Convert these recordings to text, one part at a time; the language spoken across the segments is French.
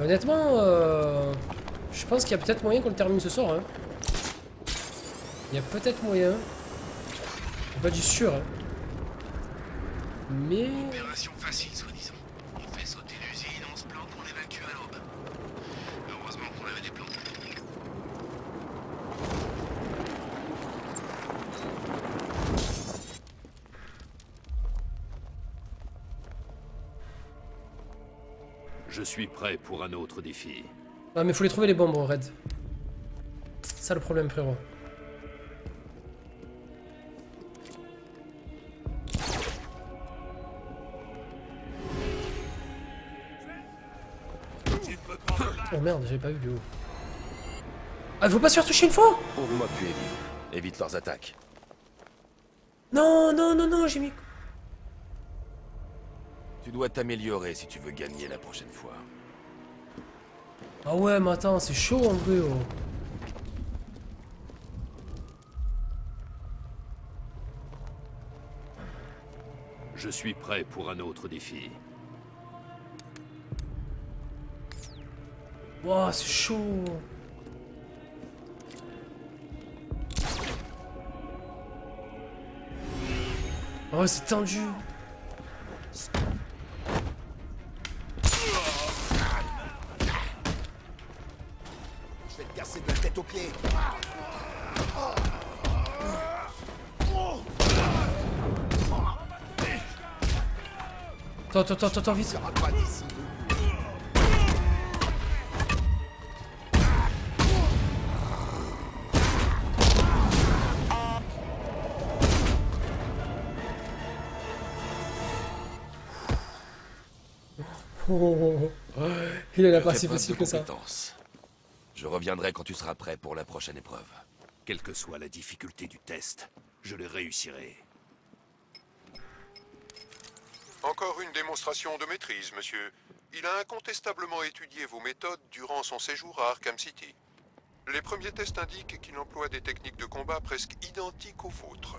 Honnêtement, je pense qu'il y a peut-être moyen qu'on le termine ce soir. Hein. Il y a peut-être moyen. C'est pas du sûr. Hein. Mais... Opération facile, soi-disant. On fait sauter l'usine, on se plante, on évacue à l'aube. Heureusement qu'on avait des plans. Je suis prêt pour un autre défi. Ah mais faut les trouver les bombes, Red. C'est ça le problème, frérot. Oh merde, j'avais pas vu le haut. Ah, il faut pas se faire toucher une fois? Ouvre-moi puis évite leurs attaques. Non, non, non, non, j'ai mis... Tu dois t'améliorer si tu veux gagner la prochaine fois. Ah ouais, mais attends, c'est chaud en vrai, oh. Je suis prêt pour un autre défi. Wow, c'est chaud. Oh, c'est tendu. Je vais te casser de la tête aux pieds. Attends, vite. Oh, il a pas si facile que ça. Je reviendrai quand tu seras prêt pour la prochaine épreuve. Quelle que soit la difficulté du test, je le réussirai. Encore une démonstration de maîtrise, monsieur. Il a incontestablement étudié vos méthodes durant son séjour à Arkham City. Les premiers tests indiquent qu'il emploie des techniques de combat presque identiques aux vôtres.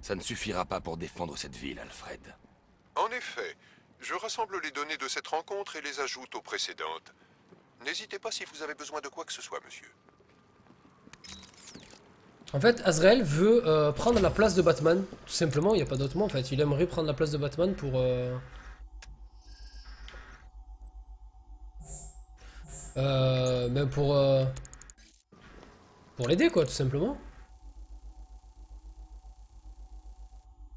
Ça ne suffira pas pour défendre cette ville, Alfred. En effet, je rassemble les données de cette rencontre et les ajoute aux précédentes. N'hésitez pas si vous avez besoin de quoi que ce soit, monsieur. En fait, Azrael veut prendre la place de Batman. Tout simplement, il n'y a pas d'autre mot en fait. Il aimerait prendre la place de Batman pour... ben pour l'aider quoi, tout simplement.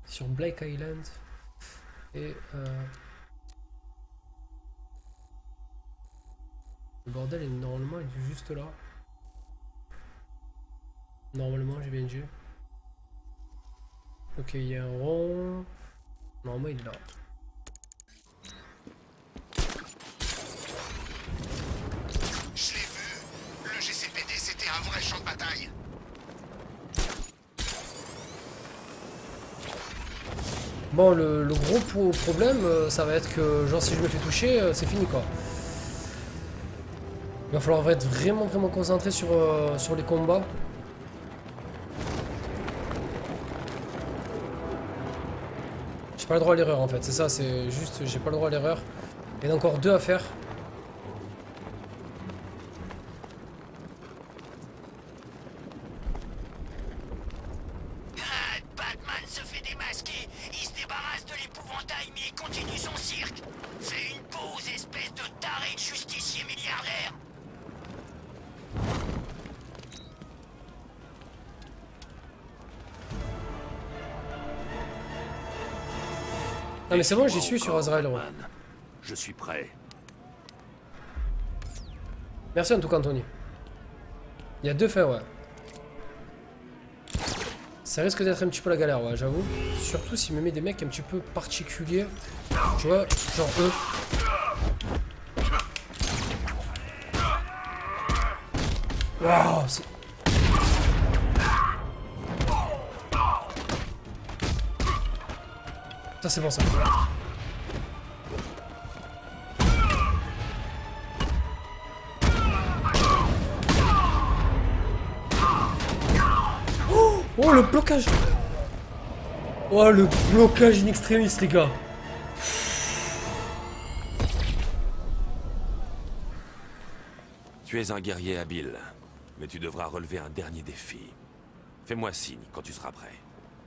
Sur Black Island. Et... le bordel est normalement il est juste là. Normalement, j'ai bien dit. Ok, il y a un rond. Normalement, il est là. Je l'ai vu. Le GCPD, c'était un vrai champ de bataille. Bon, le gros problème, ça va être que, genre, si je me fais toucher, c'est fini, quoi. Il va falloir être vraiment concentré sur les combats. J'ai pas le droit à l'erreur en fait, c'est ça, c'est juste, j'ai pas le droit à l'erreur. Il y en a encore 2 à faire. Batman se fait démasquer, il se débarrasse de l'épouvantail mais il continue son cirque. C'est une pause, espèce de taré de justicier milliardaire. Ah mais c'est bon, j'y suis sur Azrael. Ouais. Je suis prêt. Merci en tout cas Anthony. Il y a 2 fins, ouais. Ça risque d'être un petit peu la galère, ouais, j'avoue. Surtout s'il me met des mecs un petit peu particuliers. Tu vois, genre eux. Waouh, c'est... Ça c'est bon ça. Oh le blocage. Oh le blocage in extremis les gars. Tu es un guerrier habile, mais tu devras relever un dernier défi. Fais-moi signe quand tu seras prêt.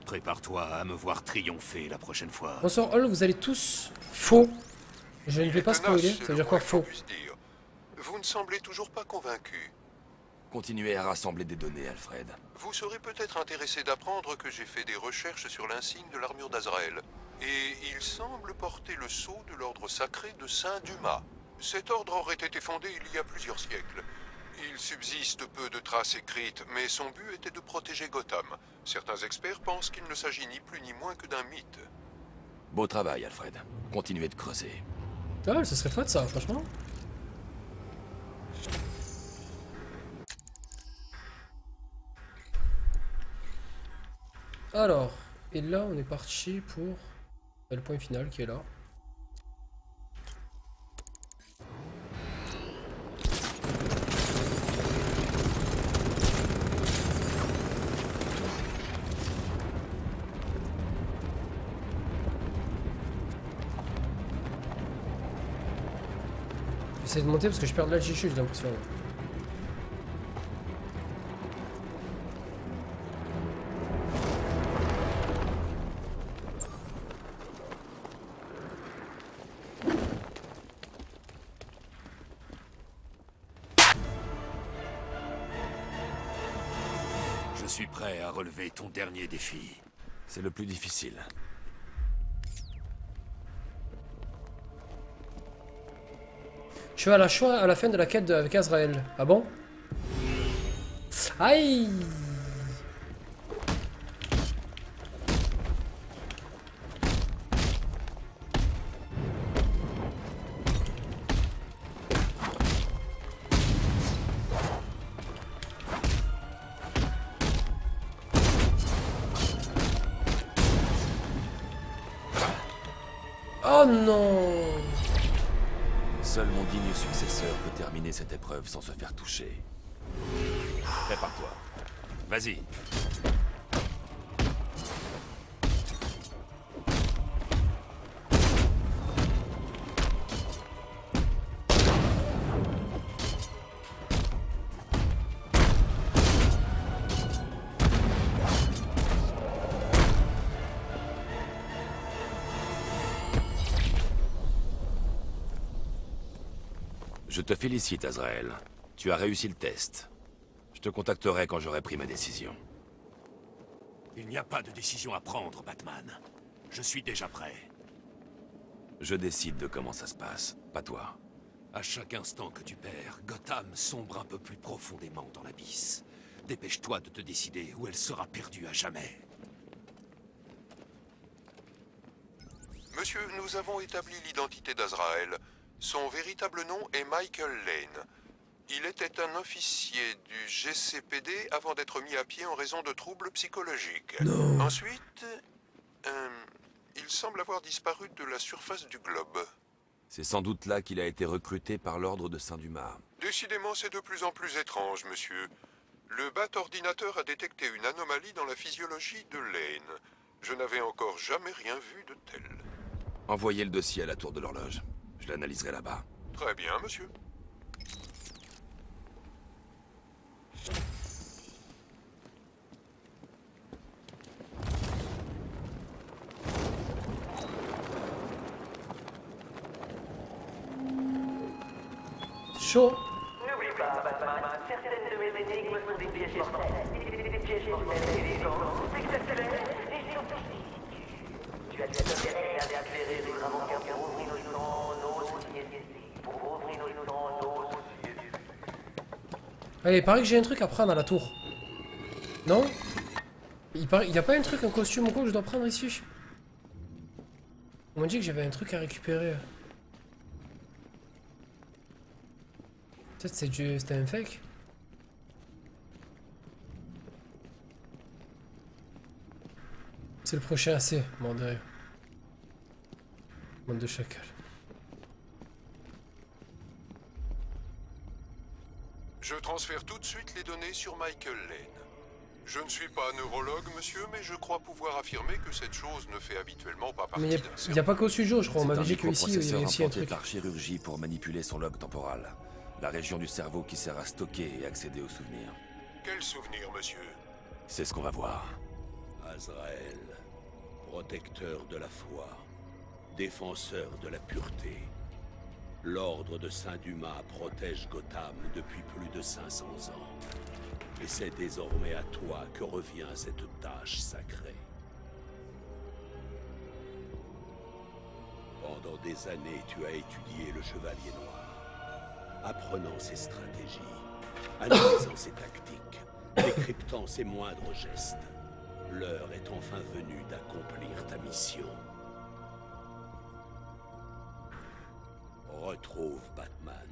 Prépare-toi à me voir triompher la prochaine fois. Bonsoir Hall, vous allez tous faux. Je ne vais pas spoiler, ça veut dire quoi faux? Vous ne semblez toujours pas convaincu. Continuez à rassembler des données, Alfred. Vous serez peut-être intéressé d'apprendre que j'ai fait des recherches sur l'insigne de l'armure d'Azrael. Et il semble porter le sceau de l'ordre sacré de Saint-Dumas. Cet ordre aurait été fondé il y a plusieurs siècles. Il subsiste peu de traces écrites, mais son but était de protéger Gotham. Certains experts pensent qu'il ne s'agit ni plus ni moins que d'un mythe. Beau travail, Alfred. Continuez de creuser. Ah, ça serait fun ça, franchement. Alors, et là on est parti pour le point final qui est là. J'essaie de monter parce que je perds de l'altitude, j'ai l'impression. Je suis prêt à relever ton dernier défi. C'est le plus difficile. Je suis à la choix à la fin de la quête avec Azrael. Ah bon? Aïe! Oh non! Seul mon digne successeur peut terminer cette épreuve sans se faire toucher. Prépare-toi. Vas-y. Je te félicite, Azrael. Tu as réussi le test. Je te contacterai quand j'aurai pris ma décision. Il n'y a pas de décision à prendre, Batman. Je suis déjà prêt. Je décide de comment ça se passe, pas toi. À chaque instant que tu perds, Gotham sombre un peu plus profondément dans l'abysse. Dépêche-toi de te décider où elle sera perdue à jamais. Monsieur, nous avons établi l'identité d'Azrael. Son véritable nom est Michael Lane. Il était un officier du GCPD avant d'être mis à pied en raison de troubles psychologiques. Non. Ensuite, il semble avoir disparu de la surface du globe. C'est sans doute là qu'il a été recruté par l'ordre de Saint-Dumas. Décidément, c'est de plus en plus étrange, monsieur. Le BAT-ordinateur a détecté une anomalie dans la physiologie de Lane. Je n'avais encore jamais rien vu de tel. Envoyez le dossier à la tour de l'horloge. Je l'analyserai là-bas. Très bien, monsieur. Chaud. N'oublie pas, Batman, certaines de mes énigmes sont des pièges mortels. Des pièges mortels élégants, exceptionnels et scientifiques. Tu as tout intérêt à éclairer les aventures pour ouvrir nos yeux. Pour ouvrir nos yeux. Allez, il paraît que j'ai un truc à prendre à la tour. Non? Il y a pas un truc, un costume ou quoi que je dois prendre ici? On m'a dit que j'avais un truc à récupérer. Peut-être c'était un fake. C'est le prochain AC, bon derrière. Monde de chacal. Je transfère tout de suite les données sur Michael Lane. Je ne suis pas neurologue, monsieur, mais je crois pouvoir affirmer que cette chose ne fait habituellement pas partie Mais d'un il n'y a pas qu'au studio, je crois. On C'est m'avait un dit qu'ici, il y microprocesseur avait aussi un implanté truc. par chirurgie pour manipuler son lobe temporal. La région du cerveau qui sert à stocker et accéder aux souvenirs. Quel souvenir, monsieur? C'est ce qu'on va voir. Azrael, protecteur de la foi, défenseur de la pureté. L'ordre de Saint-Dumas protège Gotham depuis plus de 500 ans. Et c'est désormais à toi que revient cette tâche sacrée. Pendant des années, tu as étudié le Chevalier Noir, apprenant ses stratégies, analysant ses tactiques, décryptant ses moindres gestes. L'heure est enfin venue d'accomplir ta mission. Retrouve Batman.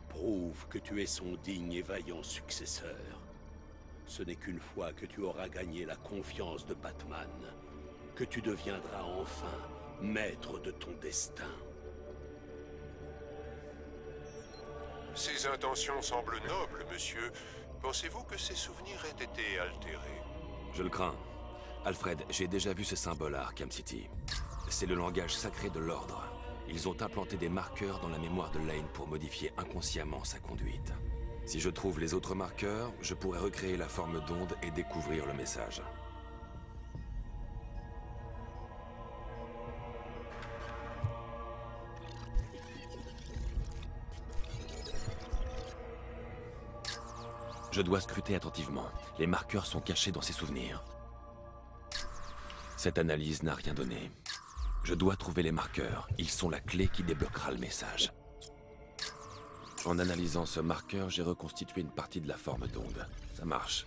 Prouve que tu es son digne et vaillant successeur. Ce n'est qu'une fois que tu auras gagné la confiance de Batman que tu deviendras enfin maître de ton destin. Ces intentions semblent nobles, monsieur. Pensez-vous que ces souvenirs aient été altérés? Je le crains. Alfred, j'ai déjà vu ce symbole à Arkham City. C'est le langage sacré de l'ordre. Ils ont implanté des marqueurs dans la mémoire de Lane pour modifier inconsciemment sa conduite. Si je trouve les autres marqueurs, je pourrais recréer la forme d'onde et découvrir le message. Je dois scruter attentivement. Les marqueurs sont cachés dans ses souvenirs. Cette analyse n'a rien donné. Je dois trouver les marqueurs. Ils sont la clé qui débloquera le message. En analysant ce marqueur, j'ai reconstitué une partie de la forme d'onde. Ça marche.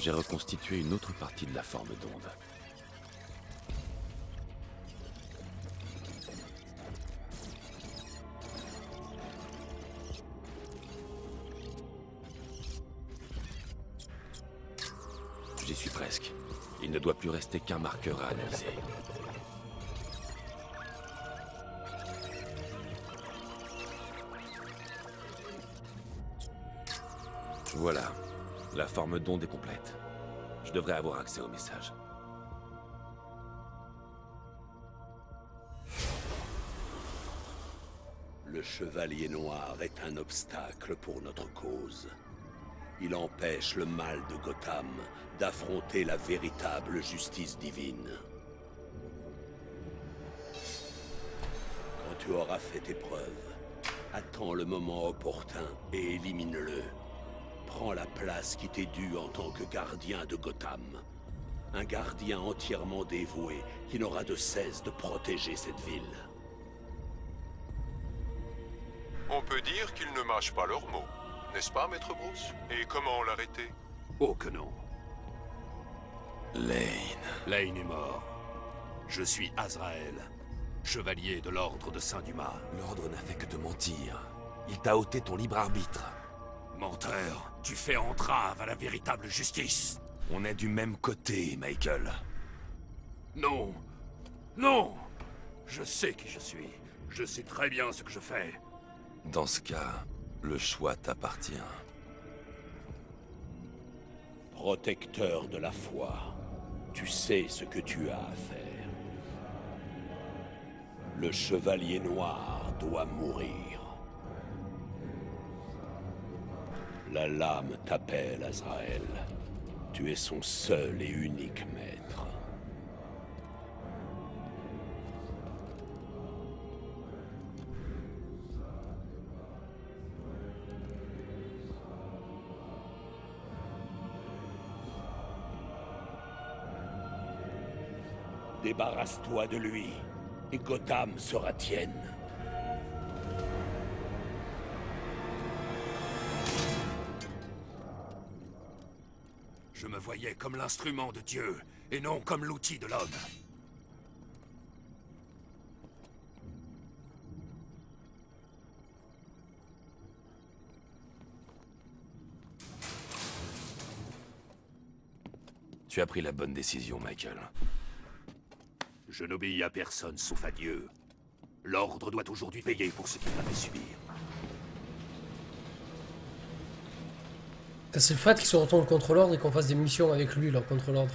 J'ai reconstitué une autre partie de la forme d'onde. J'y suis presque. Il ne doit plus rester qu'un marqueur à analyser. Voilà. La forme d'onde est complète. Je devrais avoir accès au message. Le Chevalier Noir est un obstacle pour notre cause. Il empêche le mal de Gotham d'affronter la véritable justice divine. Quand tu auras fait tes preuves, attends le moment opportun et élimine-le. Prends la place qui t'est due en tant que gardien de Gotham. Un gardien entièrement dévoué qui n'aura de cesse de protéger cette ville. On peut dire qu'ils ne mâchent pas leurs mots, n'est-ce pas, Maître Bruce? Et comment l'arrêter? Oh que non. Lane. Lane est mort. Je suis Azrael, chevalier de l'ordre de Saint-Dumas. L'ordre n'a fait que te mentir. Il t'a ôté ton libre arbitre. Menteur, tu fais entrave à la véritable justice. On est du même côté, Michael. Non. Non. Je sais qui je suis. Je sais très bien ce que je fais. Dans ce cas, le choix t'appartient. Protecteur de la foi, tu sais ce que tu as à faire. Le Chevalier Noir doit mourir. La lame t'appelle, Azrael. Tu es son seul et unique maître. Débarrasse-toi de lui, et Gotham sera tienne. Je me voyais comme l'instrument de Dieu, et non comme l'outil de l'homme. Tu as pris la bonne décision, Michael. Je n'obéis à personne sauf à Dieu. L'ordre doit aujourd'hui payer pour ce qu'il m'a fait subir. C'est le Fred qui se retourne contre l'ordre et qu'on fasse des missions avec lui là contre l'ordre.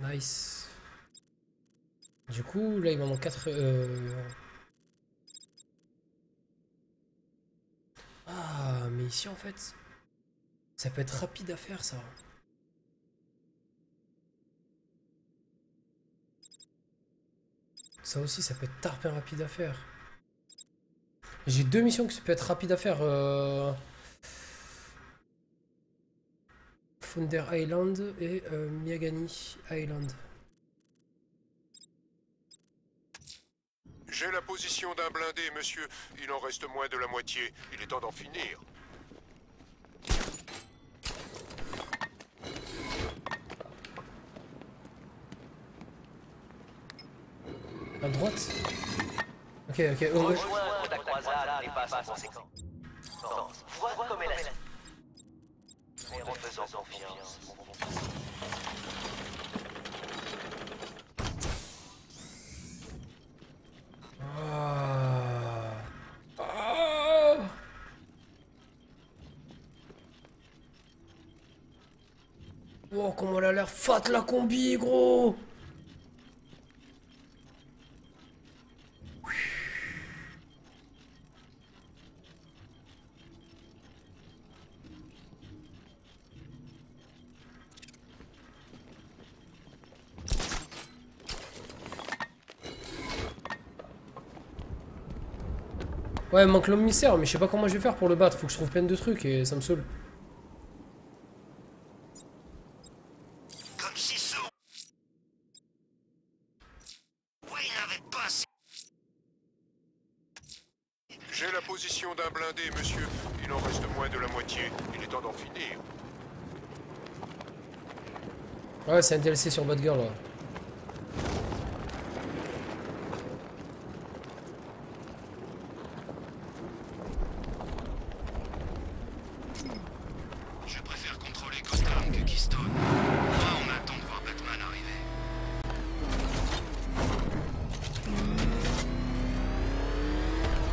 Nice. Du coup, là il m'en manque 4. Ah, mais ici en fait, ça peut être rapide à faire ça. Ça aussi, ça peut être tarpin rapide à faire. J'ai 2 missions qui peuvent être rapides à faire. Founder Island et Miyagani Island. J'ai la position d'un blindé, monsieur. Il en reste moins de la moitié. Il est temps d'en finir. À droite. Ok, ok. Oh, ouais. Rejoins ta croisade et passe en conséquence. Vois comme elle a... Mais en faisant confiance, mon bon fils. Ah. Ah. Oh, comment elle a l'air fat la combi, gros! Ouais, il manque l'homme mystère, mais je sais pas comment je vais faire pour le battre. Faut que je trouve plein de trucs et ça me saoule. Comme si sourd. Ouais, il n'avait pas assez. J'ai la position d'un blindé, monsieur. Il en reste moins de la moitié. Il est temps d'en finir. Ouais, c'est un DLC sur Bad Girl, là. Je préfère contrôler Gotham que Keystone. Là, on attend de voir Batman arriver.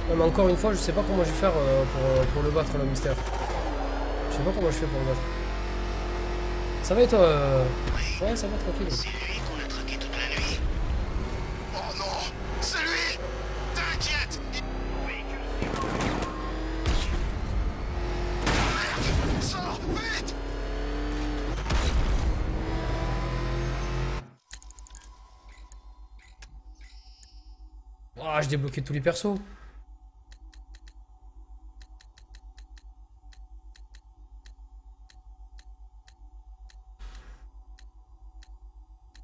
Ouais, mais encore une fois, je sais pas comment je vais faire pour le battre, l'homme mystère. Je sais pas comment je fais pour le battre. Ça va et toi Ouais, ça va, tranquille. C'est lui qu'on a traqué toute la nuit. Oh non, c'est lui. T'inquiète. Merde, sors, vite. Ah, j'ai débloqué tous les persos.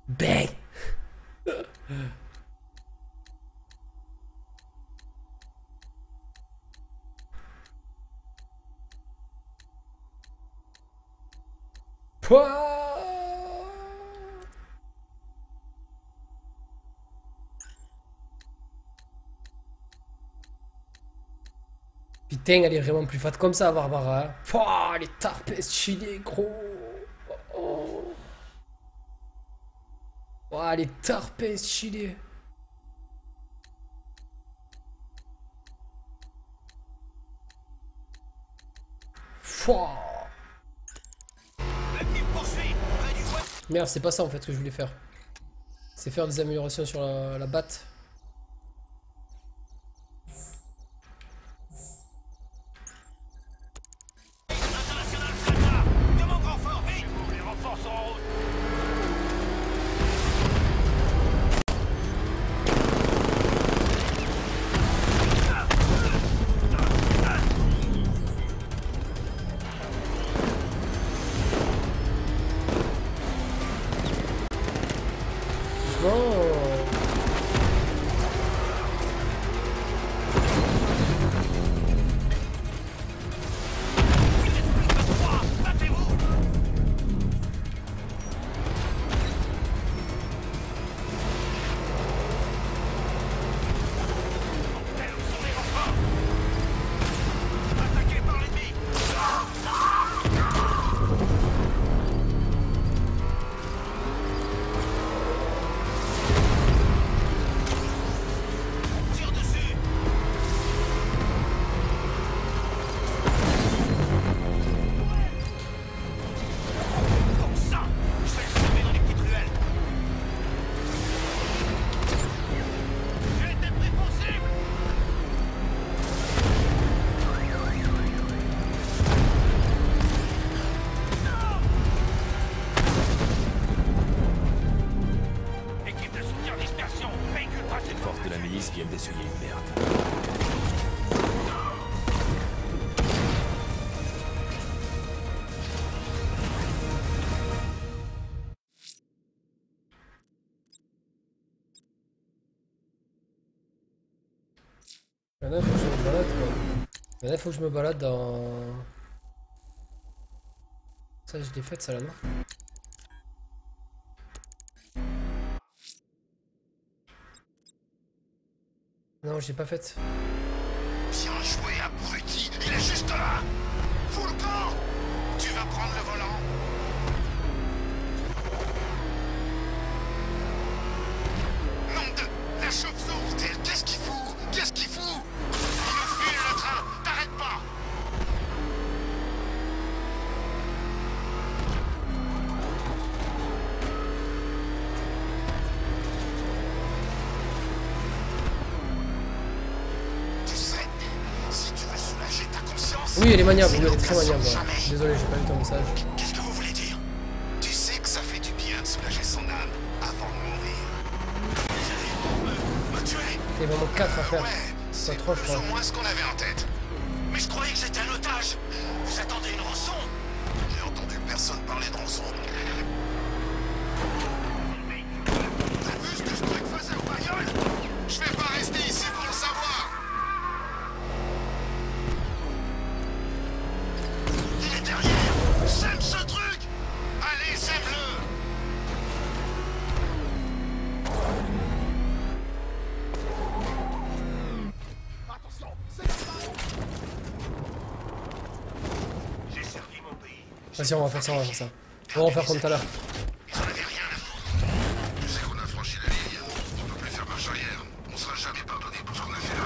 Bang. Pouah. Putain, elle est vraiment plus fat comme ça, Barbara. Hein. Pouah, les tarpes stylées, gros. Oh. Ouah, les tarpes stylées. Pouah. Merde, c'est pas ça en fait que je voulais faire. C'est faire des améliorations sur la batte. milices viennent d'essuyer une perte. Maintenant, il faut que je me balade, quoi. Maintenant, il faut que je me balade dans... Ça, je l'ai fait, ça, là, non? Non, je l'ai pas faite. Bien joué, abruti. Il est juste là. Fous le camp. Tu vas prendre le volant. Nom de la chauve-souris. Qu'est-ce qu'il fout? Qu'est-ce qu'il fout? Il nous file le train. T'arrêtes pas. Tu sais, si tu veux soulager ta conscience... Oui, elle est maniable, oui, elle est très maniable. Ouais. Désolé, j'ai pas vu ton message. Qu'est-ce que vous voulez dire? Tu sais que ça fait du bien de soulager son âme avant de mourir. Me tuer? Il y a vraiment 4 à faire. Ouais, C'est c'est trop, je plus ou crois. moins ce qu'on avait en tête. Mais je croyais que j'étais un otage. Vous attendez une rançon? J'ai entendu personne parler de rançon. T'as vu ce que ce truc faisait au bagnole? Je vais pas rester ici pour le savoir. Il est derrière. Sème ce truc. Allez, sème-le. J'ai servi mon pays. Vas-y, on va faire ça, on va faire ça. On va en faire comme tout à l'heure. Ils en avaient rien à foutre. Tu sais qu'on a franchi la ligne. On peut plus faire marche arrière. On sera jamais pardonné pour ce qu'on a fait là.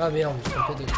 Ah merde, je me suis trompé de...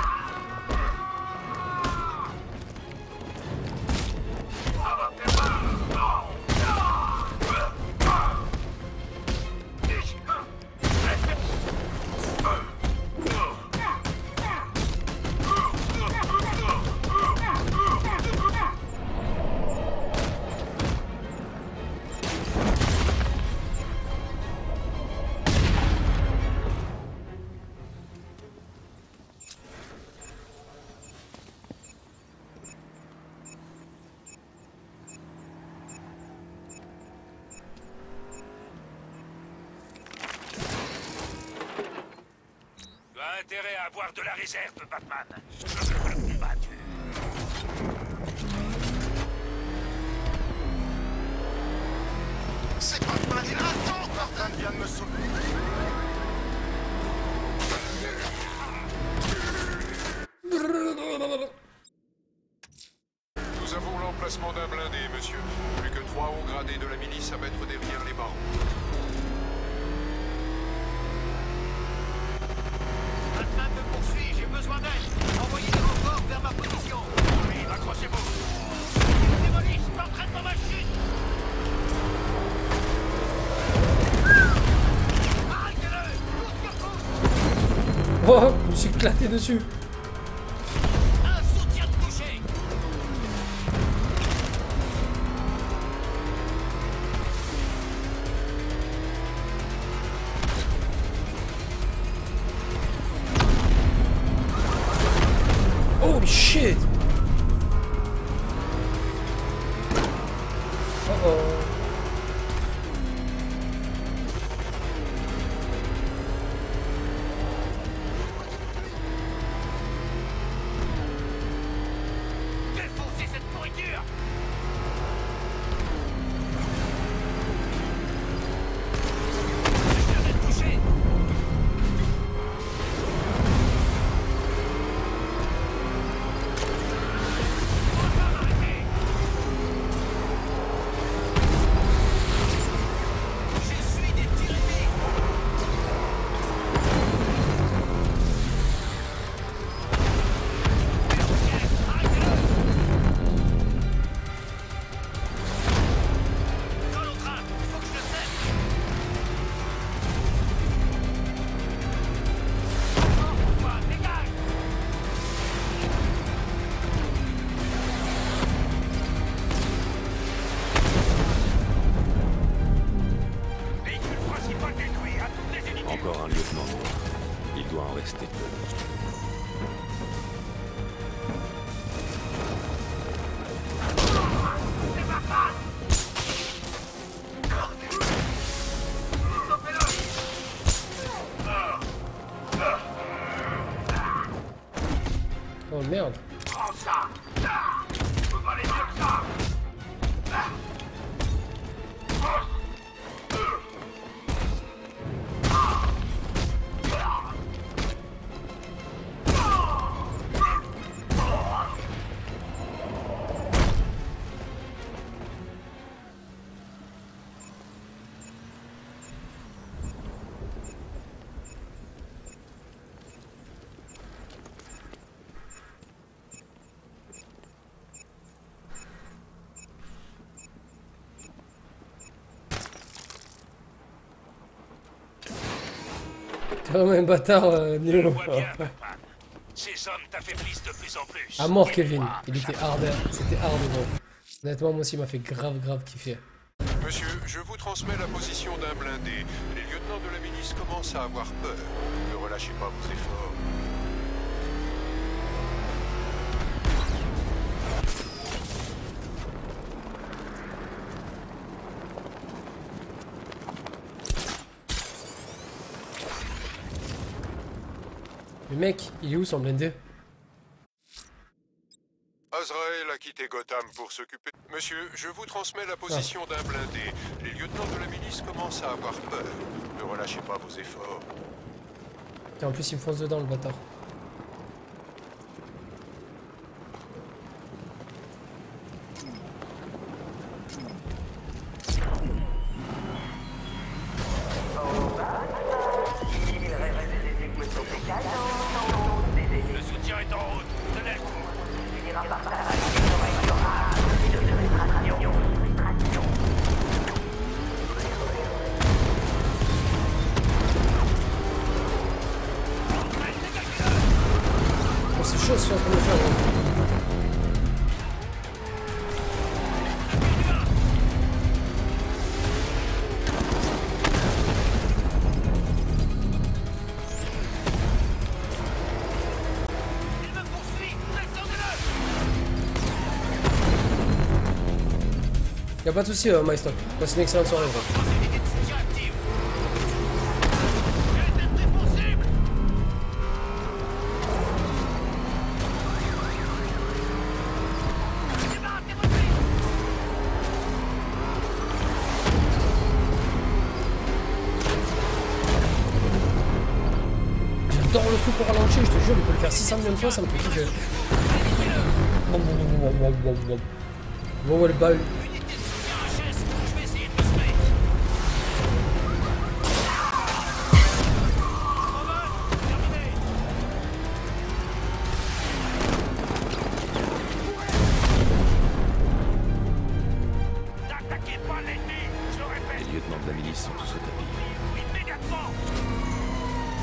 Tu as intérêt à avoir de la réserve, Batman. Je veux le combattre. C'est Batman, il attend. Batman vient de me sauver. Nous avons l'emplacement d'un blindé, monsieur. Plus que 3 hauts gradés de la milice à mettre derrière les barreaux. Batman me poursuit, j'ai besoin d'aide. Envoyez des renforts vers ma position. Oui, accrochez-vous. Ils démolissent, je suis en train de ma chute. Arrêtez-le. Cours sur cours. Oh, je me suis éclaté dessus. Un soutien de toucher. Holy shit! Uh-oh. Défoncez cette pourriture. Je viens d'être touché. Oh merde. Prends ça. Je peux pas aller mieux que ça. T'es vraiment un bâtard, Nilo. Vois bien, Batman. Ces hommes t'affaiblissent de plus en plus. À mort, Kevin. Il était hard. C'était hard, gros. Honnêtement, moi aussi, il m'a fait grave kiffer. Monsieur, je vous transmets la position d'un blindé. Les lieutenants de la milice commencent à avoir peur. Ne relâchez pas vos efforts. Le mec, il est où son blindé? Azrael a quitté Gotham pour s'occuper... Monsieur, je vous transmets la position d'un blindé. Les lieutenants de la milice commencent à avoir peur. Ne relâchez pas vos efforts. Et en plus, il me fonce dedans, le bâtard. Le soutien est en route. Tenez le coup. Oh, c'est chaud ce qu'on est en train de faire, gros. Il me poursuit. Descendez-le. Y'a pas de soucis, Maestro. Passe une excellente soirée, gros. Unité de soutien active. Quelle est possible? Débarrassez-vous de lui. J'adore le truc pour ralentir, je te jure, il peut le faire 600 millions de fois, ça me fait kiffer. Bon, le balle. Unité de soutien HS. Je vais essayer de me semer. Terminé. N'attaquez pas l'ennemi. Je le Les répète. lieutenants de la milice sont tous au tapis. Immédiatement.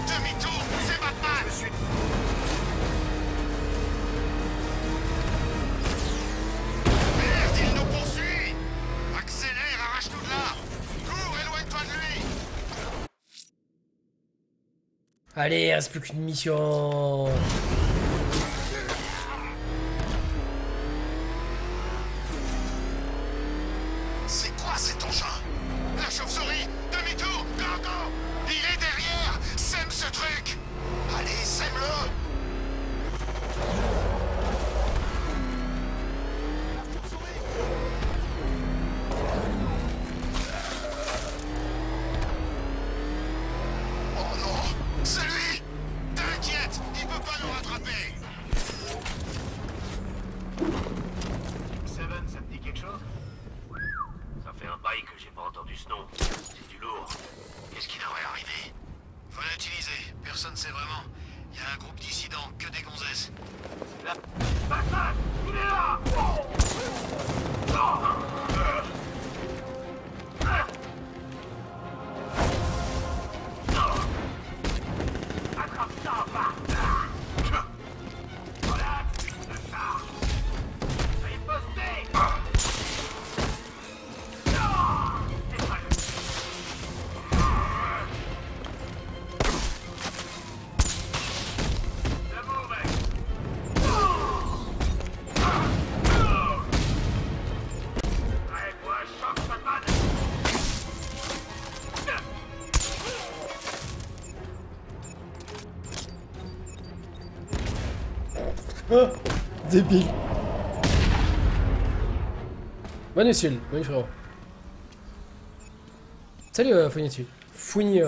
Demi-tour, c'est Batman. Je suis... Merde, il nous poursuit. Accélère, arrache-nous de là. Cours, éloigne-toi de lui. Allez, il reste plus qu'une mission. C'est quoi cet engin? La chauve-souris. Demi-tour, go, go. Il est derrière. Sème ce truc. Allez, sème-le. Oh non, c'est lui. T'inquiète, il peut pas nous rattraper. Ah, débile. Bonne utile, bonne frérot. Salut Funichi.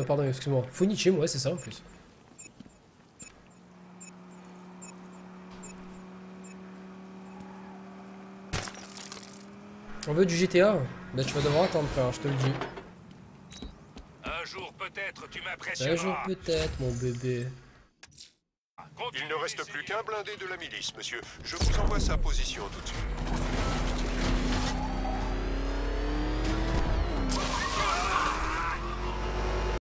Pardon, excuse-moi. Funichi, ouais, c'est ça en plus. On veut du GTA? Bah tu vas devoir attendre frère, je te le dis. Un jour peut-être tu m'apprécieras. Un jour peut-être, mon bébé. Il ne reste plus qu'un blindé de la milice, monsieur. Je vous envoie sa position tout de suite.